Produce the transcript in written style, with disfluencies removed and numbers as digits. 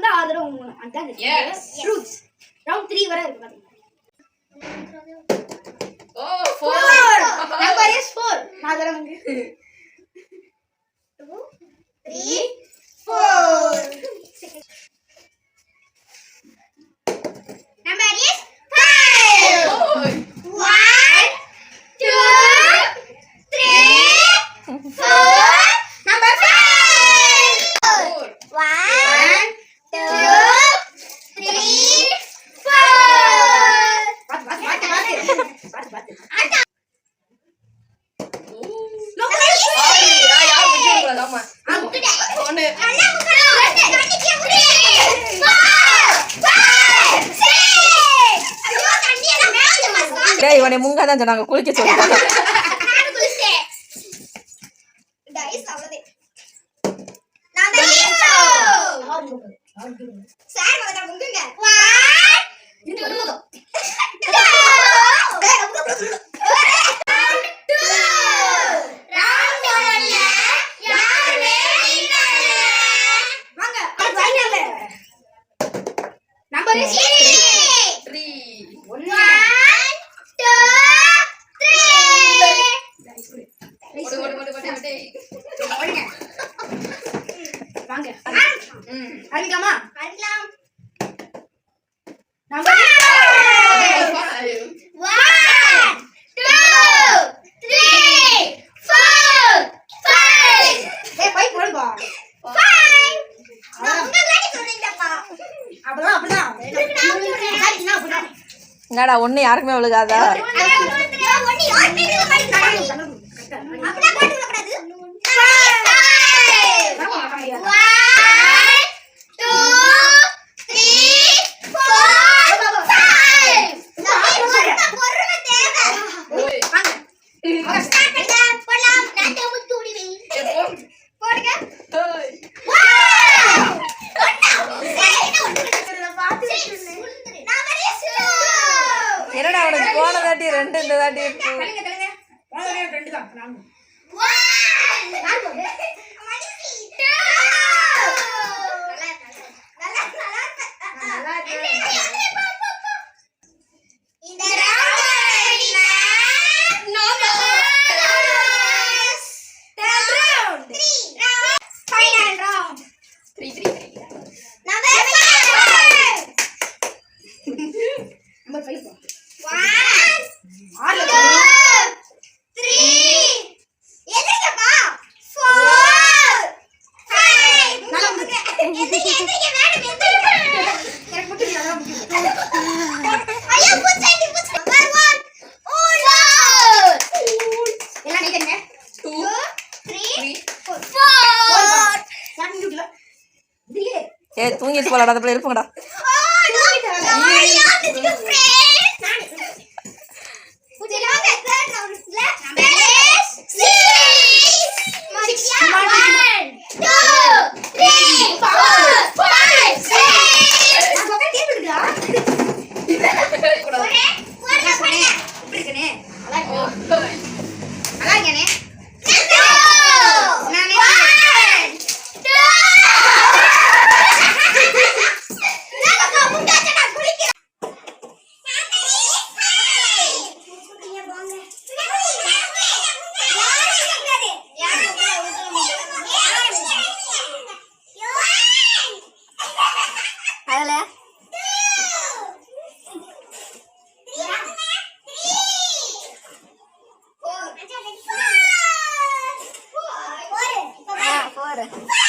வந்தா ஆதரவு மூணு அதான் ரூல்ஸ் ரவுண்ட் 3 வரை இருக்கு பாத்தீங்க ஓ 4 நம்பர் இஸ் 4 நான் தரேன் 2 3 4 number is 5 1 2 3 4 number 5 1 2 3 4 பாத்து இவனை முங்காதான் சொன்னாங்க குளிக்க சொல்லுங்க number is 3 1 2 வாங்க ஆரம்பிக்கலாமா ஆரம்பிக்கலாம் நம்பர் 5 1 2 3 4 5 ஏய் 5 போடுங்க 5 நான் உங்களுக்கு சொல்றீங்கப்பா அப்படிதான் என்னடா ஒண்ணு யாருக்குமே விழுகாதா என்னடா அவனுக்கு போன தாட்டி 2 இந்த தாட்டி இருக்கு போன தாட்டி 2 தான் நான் ஏ தூங்கிட்டு போலடா அந்த பிள்ளை இருப்பங்கடா Four.